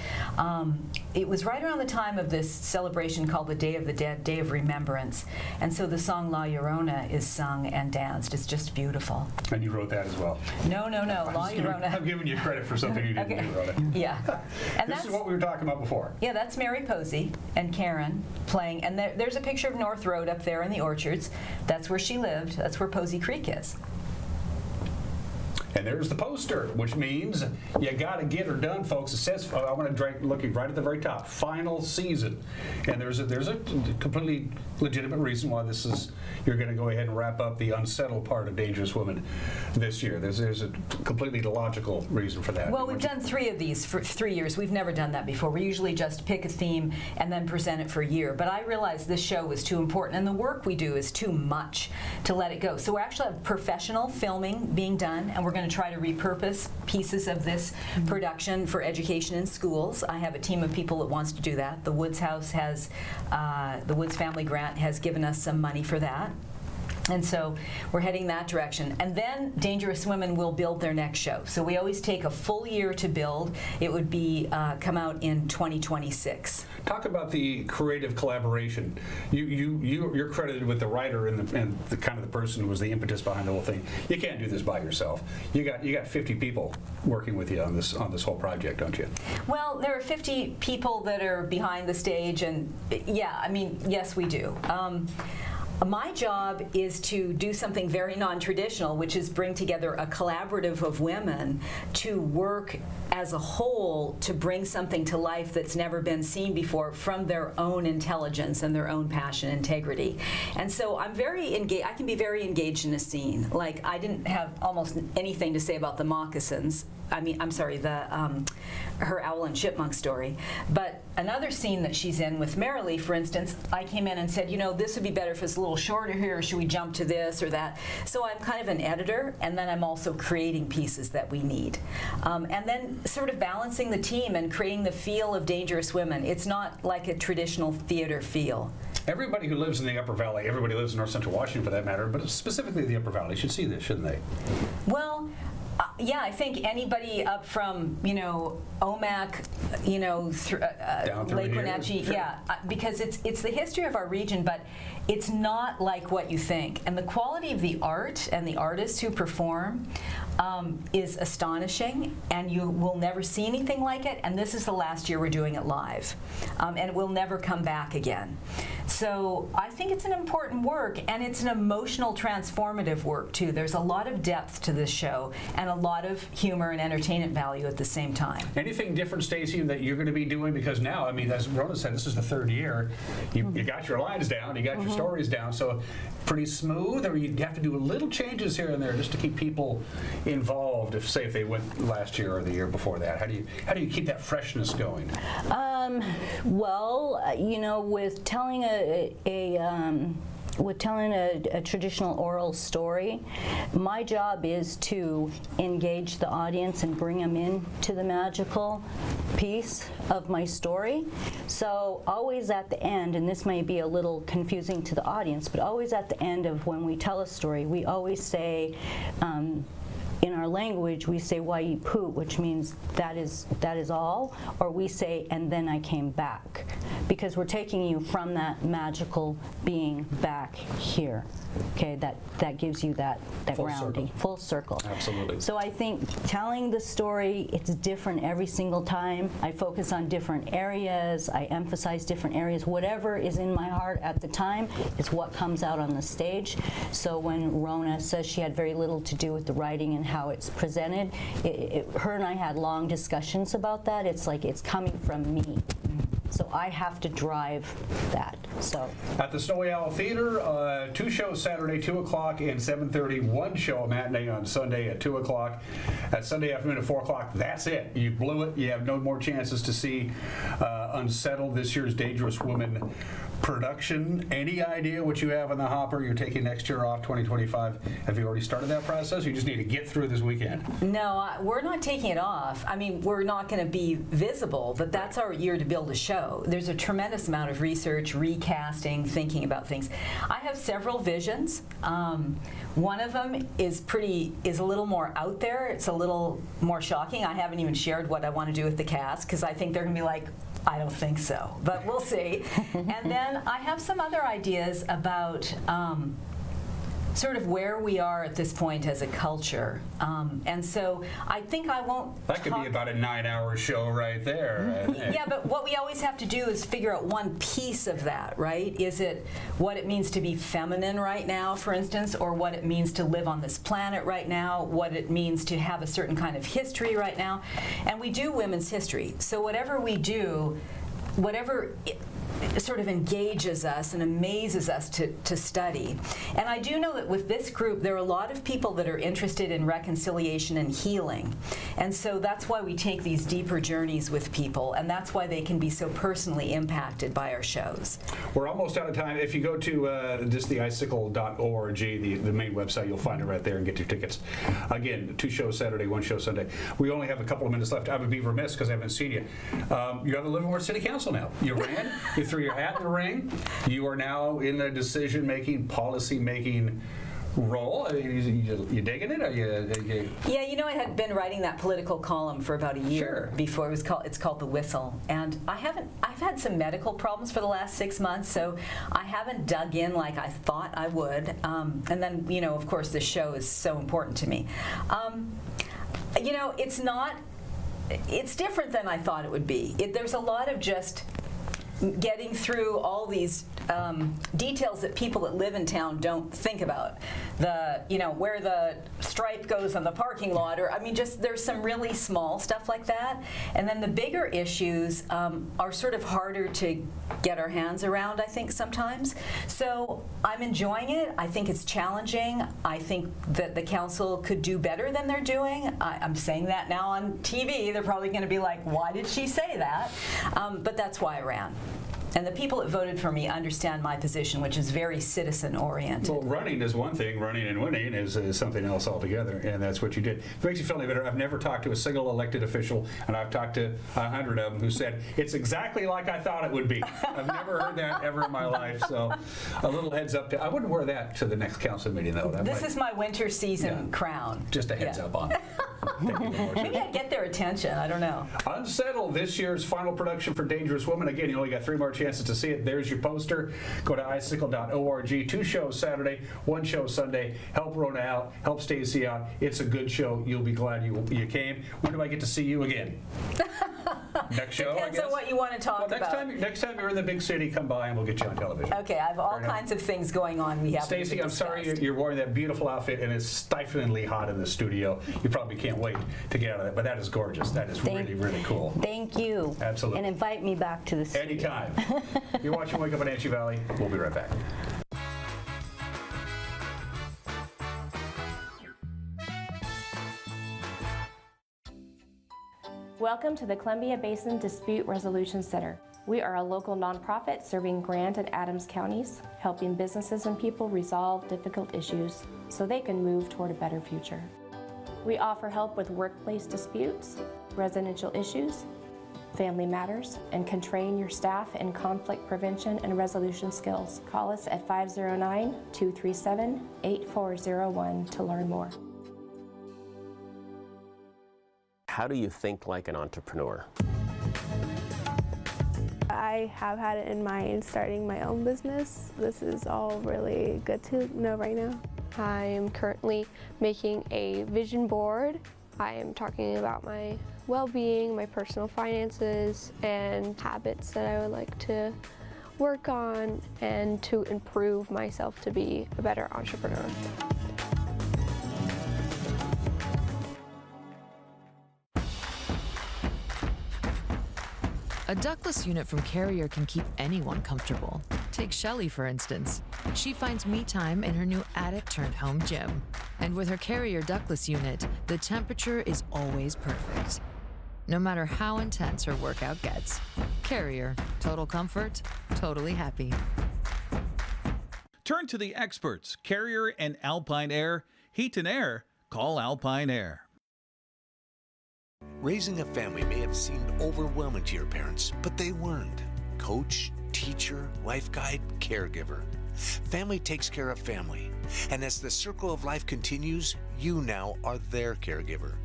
it was right around the time of this celebration called the Day of the Dead, Day of Remembrance. And so the song La Llorona is sung and danced. It's just beautiful. And you wrote that as well? No. La Llorona. I'm giving you credit for something you didn't do, Rhoda. Yeah. And this is what we were talking about before. Yeah, that's Mary Posey and Karen playing. And there's a picture of North Road up there in the orchards. That's where she lived. That's where Posey Creek is. And there's the poster, which means you got to get her done, folks. It says, I want to looking right at the very top, final season. And there's a completely legitimate reason why this is. You're going to go ahead and wrap up the unsettled part of Dangerous Women this year. There's a completely logical reason for that. Well, we've done 3 of these for 3 years. We've never done that before. We usually just pick a theme and then present it for a year. But I realized this show was too important, and the work we do is too much to let it go. So we actually have professional filming being done, and we're going to try to repurpose pieces of this production for education in schools. I have a team of people that wants to do that. The Woods House has, the Woods Family Grant has given us some money for that. And so we're heading that direction. And then Dangerous Women will build their next show. So we always take a full year to build. It would be come out in 2026. Talk about the creative collaboration. You're credited with the writer and the kind of the person who was the impetus behind the whole thing. You can't do this by yourself. You got 50 people working with you on this whole project, don't you? Well, there are 50 people that are behind the stage, and yeah, I mean, yes, we do. My job is to do something very non-traditional, which is bring together a collaborative of women to work as a whole to bring something to life that's never been seen before from their own intelligence and their own passion and integrity. And so I'm very engaged. I can be very engaged in a scene. Like, I didn't have almost anything to say about the moccasins. I mean, I'm sorry, her owl and chipmunk story. But another scene that she's in with Marilee, for instance, I came in and said, you know, this would be better if it's a little shorter here, or should we jump to this or that? So I'm kind of an editor, and then I'm also creating pieces that we need. And then sort of balancing the team and creating the feel of Dangerous Women. It's not like a traditional theater feel. Everybody who lives in the Upper Valley, everybody lives in North Central Washington for that matter, but specifically the Upper Valley should see this, shouldn't they? Well, Yeah, I think anybody up from, Omak, Down through Lake here. Wenatchee, Sure. yeah, because it's the history of our region, but it's not like what you think. And the quality of the art and the artists who perform is astonishing, and you will never see anything like it. And this is the last year we're doing it live, and it will never come back again. So I think it's an important work, and it's an emotional, transformative work too. There's a lot of depth to this show, and a lot of humor and entertainment value at the same time. Anything different, Stacey, that you're going to be doing? Because now, I mean, as Rona said, this is the third year. You got your lines down, you got your stories down, so pretty smooth, or you have to do little changes here and there just to keep people involved, if they went last year or the year before that? How do you keep that freshness going? Well, with telling a traditional oral story, my job is to engage the audience and bring them into the magical piece of my story. So always at the end, and this may be a little confusing to the audience, but always at the end of when we tell a story, we always say, in our language, we say "wai pu," which means that is all, or we say "and then I came back," because we're taking you from that magical being back here. Okay, that gives you that grounding, full circle. Absolutely. So I think telling the story, it's different every single time. I focus on different areas. I emphasize different areas. Whatever is in my heart at the time is what comes out on the stage. So when Rona says she had very little to do with the writing and how it's presented, her and I had long discussions about that. It's like it's coming from me. So I have to drive that. So at the Snowy Owl Theater, 2 shows Saturday, 2 o'clock and 7:30. 1 show, a matinee on Sunday at 2 o'clock. At Sunday afternoon at 4 o'clock. That's it. You blew it. You have no more chances to see Unsettled, this year's Dangerous Woman production. Any idea what you have in the hopper you're taking next year off, 2025? Have you already started that process? Or you just need to get through this weekend? No, we're not taking it off. I mean, we're not going to be visible, but that's our year to build a show. There's a tremendous amount of research, recasting, thinking about things. I have several visions. One of them is a little more out there. It's a little more shocking. I haven't even shared what I want to do with the cast because I think they're going to be like, I don't think so, but we'll see. And then I have some other ideas about sort of where we are at this point as a culture. And so I think I won't That could be about a 9-hour show right there. Yeah, but what we always have to do is figure out one piece of that, right? Is it what it means to be feminine right now, for instance, or what it means to live on this planet right now, what it means to have a certain kind of history right now. And we do women's history. So whatever we do, whatever sort of engages us and amazes us to study. And I do know that with this group, there are a lot of people that are interested in reconciliation and healing. And so that's why we take these deeper journeys with people, and that's why they can be so personally impacted by our shows. We're almost out of time. If you go to just the icicle.org, the main website, you'll find it right there and get your tickets. Again, 2 shows Saturday, 1 show Sunday. We only have a couple of minutes left. I would be remiss because I haven't seen you. You're on the Livermore City Council now. You ran, you threw your hat in the ring. You are now in the decision-making, policy-making role. You digging it? Are you? Yeah, I had been writing that political column for about a year before it's called The Whistle, and I've had some medical problems for the last 6 months, so I haven't dug in like I thought I would. And then, of course, the show is so important to me. It's different than I thought it would be. There's a lot of just getting through all these details that people that live in town don't think about. Where the stripe goes on the parking lot, or there's some really small stuff like that. And then the bigger issues are sort of harder to get our hands around, I think, sometimes. So I'm enjoying it. I think it's challenging. I think that the council could do better than they're doing. I'm saying that now on TV. They're probably going to be like, why did she say that? But that's why I ran. And the people that voted for me understand my position, which is very citizen-oriented. Well, running is one thing. Running and winning is something else altogether, and that's what you did. It makes you feel any better. I've never talked to a single elected official, and I've talked to 100 of them who said, it's exactly like I thought it would be. I've never heard that ever in my life, so a little heads up. I wouldn't wear that to the next council meeting, though. This is my winter season crown. Just a heads up on it. Maybe I'd get their attention. I don't know. Unsettled, this year's final production for Dangerous Women. Again, you only got 3 more chances to see it. There's your poster. Go to icicle.org. 2 shows Saturday, 1 show Sunday. Help Rona out. Help Stacy out. It's a good show. You'll be glad you came. When do I get to see you again? Next show, Depends on what you want to talk about. Next time you're in the big city, come by and we'll get you on television. Okay, I have all kinds of things going on. We have. Stacy, I'm sorry you're wearing that beautiful outfit and it's stiflingly hot in the studio. You probably can't wait to get out of that, but that is gorgeous. That is really cool. Thank you. Absolutely. And invite me back to the studio. Anytime. You're watching Wake Up Wenatchee Valley. We'll be right back. Welcome to the Columbia Basin Dispute Resolution Center. We are a local nonprofit serving Grant and Adams counties, helping businesses and people resolve difficult issues so they can move toward a better future. We offer help with workplace disputes, residential issues, family matters, and can train your staff in conflict prevention and resolution skills. Call us at 509-237-8401 to learn more. How do you think like an entrepreneur? I have had it in mind starting my own business. This is all really good to know right now. I am currently making a vision board. I am talking about my well-being, my personal finances, and habits that I would like to work on and to improve myself to be a better entrepreneur. A ductless unit from Carrier can keep anyone comfortable. Take Shelly, for instance. She finds me time in her new attic-turned-home gym. And with her Carrier ductless unit, the temperature is always perfect. No matter how intense her workout gets. Carrier. Total comfort, totally happy. Turn to the experts, Carrier and Alpine Air. Heat and air, call Alpine Air. Raising a family may have seemed overwhelming to your parents, but they weren't. Coach, teacher, life guide, caregiver. Family takes care of family. And as the circle of life continues, you now are their caregiver.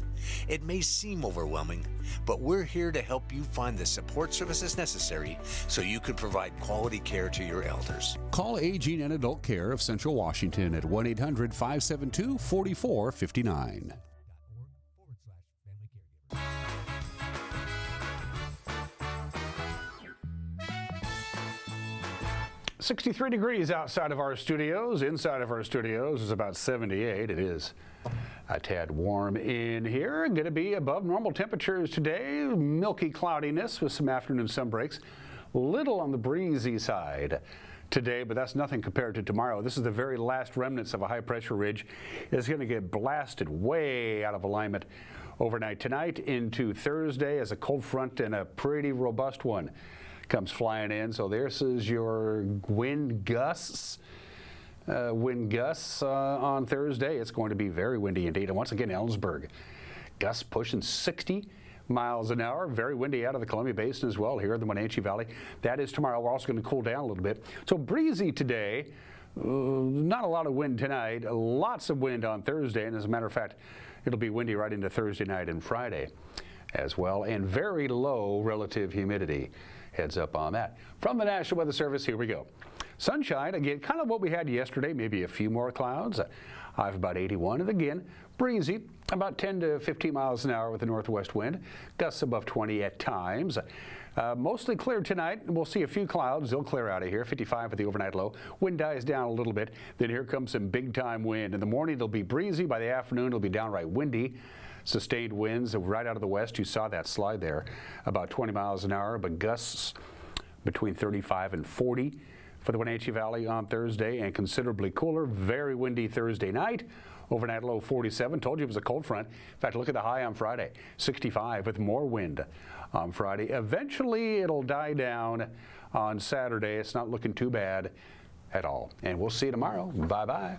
It may seem overwhelming, but we're here to help you find the support services necessary so you can provide quality care to your elders. Call Aging and Adult Care of Central Washington at 1-800-572-4459. 63 degrees outside of our studios. Inside of our studios is about 78. It is a tad warm in here. Going to be above normal temperatures today. Milky cloudiness with some afternoon sun breaks. Little on the breezy side today, but that's nothing compared to tomorrow. This is the very last remnants of a high pressure ridge. It's going to get blasted way out of alignment overnight tonight into Thursday as a cold front and a pretty robust one comes flying in. So this is your wind gusts. On Thursday. It's going to be very windy indeed. And once again, Ellensburg, gusts pushing 60 miles an hour. Very windy out of the Columbia Basin as well here in the Wenatchee Valley. That is tomorrow. We're also going to cool down a little bit. So breezy today. Not a lot of wind tonight. Lots of wind on Thursday. And as a matter of fact, it'll be windy right into Thursday night and Friday as well. And very low relative humidity. Heads up on that. From the National Weather Service, here we go. Sunshine, again, kind of what we had yesterday, maybe a few more clouds. High of about 81, and again, breezy, about 10 to 15 miles an hour with a northwest wind. Gusts above 20 at times. Mostly clear tonight. We'll see a few clouds. They'll clear out of here. 55 at the overnight low. Wind dies down a little bit. Then here comes some big-time wind. In the morning, it'll be breezy. By the afternoon, it'll be downright windy. Sustained winds right out of the west. You saw that slide there, about 20 miles an hour, but gusts between 35 and 40 for the Wenatchee Valley on Thursday, and considerably cooler. Very windy Thursday night. Overnight low 47. Told you it was a cold front. In fact, look at the high on Friday, 65 with more wind on Friday. Eventually, it'll die down on Saturday. It's not looking too bad at all. And we'll see you tomorrow. Bye-bye.